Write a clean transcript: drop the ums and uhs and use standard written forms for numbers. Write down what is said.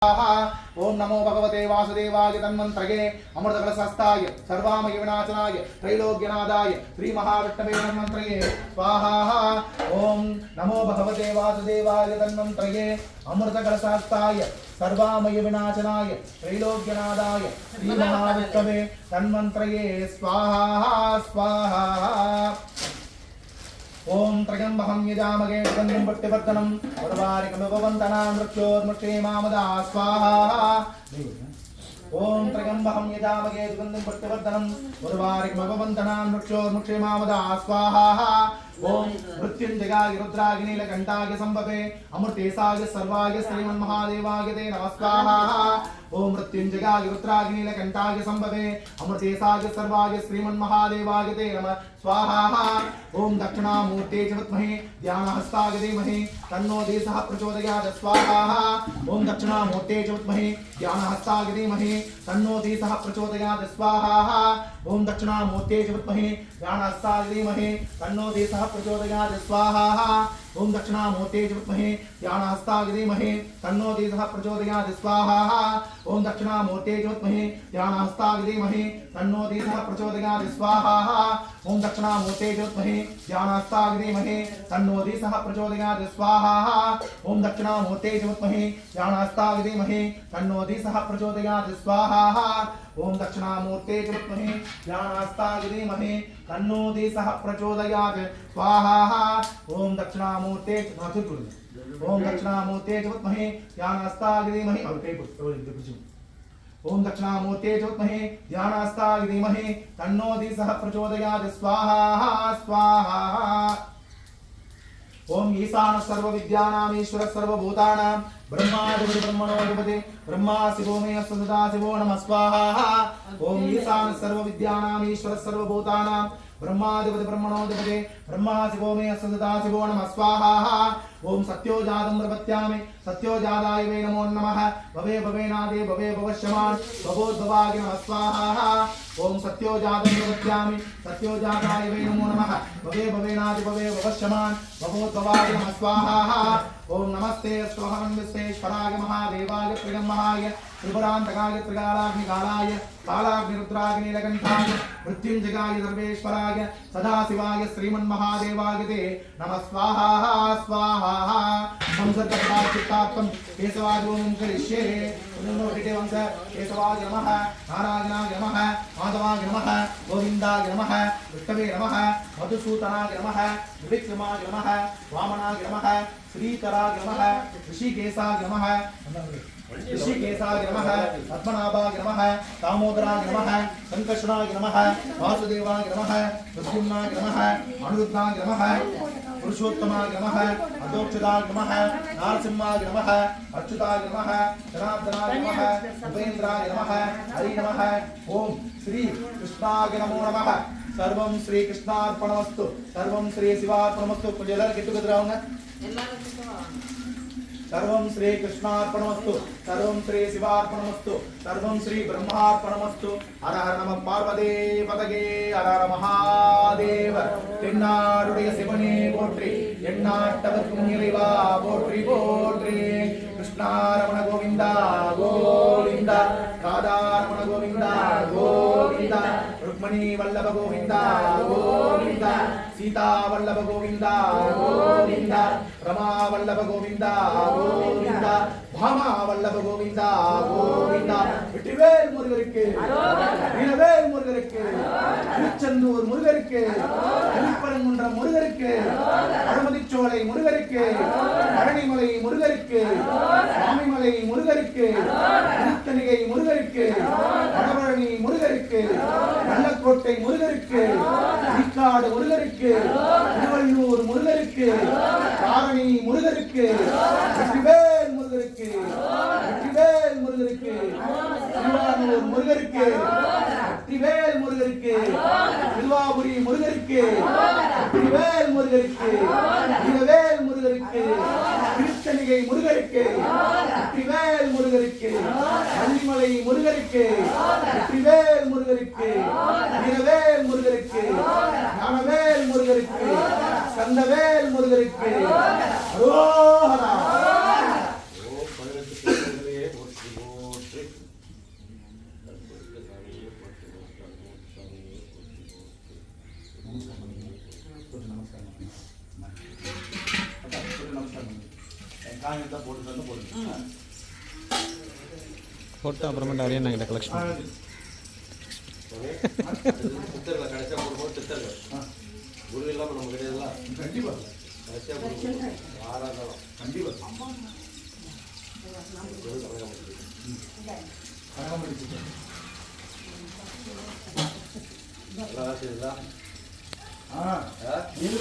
ओम नमो भगवते वासुदेवाय तन्मन्त्रये अमृतकलशहस्ताय सर्वामय विनाशनाय त्रैलोक्यनादाय श्री महाविष्णवे तन्मन्त्रये स्वाहा। ओम नमो भगवते वासुदेवाय तन्मन्त्रये अमृतकलशहस्ताय सर्वामय विनाशनाय त्रैलोक्यनादाय श्री महाविष्णवे तन्मन्त्रये स्वाहा स्वाहा। ओम त्र्यंबकं यजामहे सुगन्धिं पुष्टिवर्धनम् उर्वारुकमिव मृत्योर्मुक्षेमामदा स्वाहा। ओम त्र्यंबकं यजामहे सुगन्धिं पुष्टिवर्धनम् उर्वारुकमिव मृत्योर्मुक्षेमामदा स्वाहा। ओम मृत्युंजयाय रुद्राय नीलकंठाय संभवे अमृतेशाय सर्वाय श्रीमन्महादेवाय ते नमः स्वाहा। ओम मृत्युंजयाय रुद्राय नीलकंठाय संभवे अमृतेशाय सर्वाय श्रीमन्महादेवाय ते नमः स्वाहा। ओम दक्षिणामूर्ते च विद्महे ध्यानहस्ताय धीमहि तन्नो देशः प्रचोदयात् स्वाहा। ओम दक्षिणामूर्ते च विद्महे ध्यानहस्ताय धीमहि तन्नो देशः प्रचोदयात् स्वाहा। ओम दक्षिणामूर्ते च विद्महे ध्यानहस्ताय धीमहि तन्नो देशः प्रचोदयात् स्वाहा। ओम दक्षिणामूर्ते च विद्महे ध्यानहस्ताय धीमहि तन्नो देशः प्रचोदयात् स्वाहा। ओम दक्षिणामूर्ते च विद्महे ध्यानहस्ताय धीमहि तन्नो देशः प्रचोदयात् स्वाहा। ओम दक्षिणामूर्ते च विद्महे ध्यानहस्ताय धीमहि तन्नो देशः प्रचोदयात् स्वाहा। ओम दक्षिणामूर्ते च विद्महे ध्यानहस्ताय धीमहि तन्नो देशः प्रचोदयात् स्वाहा। ओम दक्षिणामूर्ते च विद्महे ध्यानहस्ताय धीमहि तन्नो देशः प्रचोदयात् स्वाहा। ओम दक्षिणामूर्ते ओम दक्षिणामूर्ते च विद्महे ध्यानहस्ताय धीमहि ओम दक्षिणामूर्ते च विद्महे ध्यानहस्ताय धीमहि तन्नो देशः प्रचोदयात् स्वाहा स्वाहा। ओम ईशान सर्वविद्यानां ईश्वर सर्वभूतानां ब्रह्माधिपति ब्रह्मणोऽधिपति ब्रह्मा शिवो मे अस्तु सदा शिवो नमः स्वाहा। ओम ईशान सर्वविद्यानां ईश्वर सर्वभूतानां ब्रह्माधिपति ब्रह्मणोऽधिपति ब्रह्मा शिवो मे अस्तु सदा शिवो नमः स्वाहा। ओम सत्यो जातं प्रपत्यामि सत्यो जाताय वै नमो नमः भवे भवेनादे भवे भवश्यमान् भवोद्भवाय नमः स्वाहा। ओम सत्यो जातं प्रपत्यामि सत्यो जाताय वै नमो नमः भवे भवेनादे भवे भवश्यमान् भवोद्भवाय नमः स्वाहा। ओम नमस्ते स्वहं विश्वेश्वराय महादेवाय त्रिगम्महाय त्रिपुरान्तकाय त्रिकालाग्निकालाय कालाग्निरुद्राय नीलकण्ठाय मृत्युञ्जयाय सर्वेश्वराय सदाशिवाय श्रीमन्महादेवाय ते नमः स्वाहा स्वाहा। संसर्गप्राचित्तात्मं केशवादिवं करिष्ये वंश केशवाय नमः नारायणाय नमः माधवाय नमः गोविन्दाय नमः विष्णवे नमः मधुसूदनाय नमः विक्रमाय नमः वामनाय नमः श्रीकराय नमः ऋषिकेशाय नमः ऋषिकेशाय नमः पद्मनाभाय नमः दामोदराय नमः संकर्षणाय नमः वासुदेवाय नमः प्रद्युम्नाय नमः अनिरुद्धाय नमः पुरुषोत्तमाय नमः अधोक्षदाय नमः नारसिंहाय नमः अच्युताय नमः जनार्दनाय नमः उपेन्द्राय नमः हरि नमः। ओम श्री कृष्णाय नमो नमः सर्वं श्री कृष्णार्पणमस्तु सर्वं श्री शिवार्पणमस्तु। कुछ எல்லாரும் கெட்டுக்கறாங்க सर्वं श्री कृष्णार्पणमस्तु सर्वं श्री शिवार्पणमस्तु सर्वं श्री ब्रह्मार्पणमस्तु। हर हर नमः पार्वती पतगे हर हर महादेव तेन्नारुடைய சிவனே போற்றி எண்ணாட்டவர்க்கும் இறைவா போற்றி போற்றி। कृष्णारमण गोविंदा गोविंदा राधारमण गोविंदा गोविंदा रुक्मणी वल्लभ गोविंदा गोविंदा सीता वल्लभ गोविंदा गोविंदा रमा वल्लभ गोविंदा गोविंदा भामा वल्लभ गोविंदा गोविंदा। வெற்றிவேல் முருகருக்கு வீரவேல் முருகருக்கு திருச்செந்தூர் முருகருக்கு திருப்பரங்குன்றம் முருகருக்கு அனுமதிச்சோலை முருகருக்கு பழனிமலை முருகருக்கு சுவாமிமலை முருகருக்கு திருத்தணிகை முருகருக்கு வடபழனி முருகருக்கு நல்லக்கோட்டை முருகருக்கு ஈக்காடு முருகருக்கு திருவள்ளூர் முருகருக்கு தாரணி முருகருக்கு வெற்றிவேல் முருகருக்கு வெற்றிவேல் முருகருக்கு திருவாரூர் முருகருக்கு வெற்றிவேல் முருகருக்கு திருவாபுரி முருகருக்கு வெற்றிவேல் முருகருக்கு வீரவேல் முருகருக்கு திருத்தணிகை முருகருக்கு வெற்றிவேல் முருகருக்கு வள்ளிமலை முருகருக்கு வெற்றிவேல் முருகருக்கு வீரவேல் முருகருக்கு ஞானவேல் முருகருக்கு கந்தவேல் முருகருக்கு அரோஹரா। வெங்காயம் தான் போட்டு தந்து போடுங்க. போட்டு அப்புறமேட்டு அறிய நாங்கள் கலெக்ஷன் சித்தர்கள் கடைசியாக போடும்போது சித்தர்கள் குரு இல்லாமல் நம்ம கிடையாதுல. கண்டிப்பா கடைசியாக போடுவோம் யாராக இருந்தாலும் கண்டிப்பா குரு கனகாமூர்த்தி. கனகாமூர்த்தி நல்லா ஆச்சுங்களா? நீங்க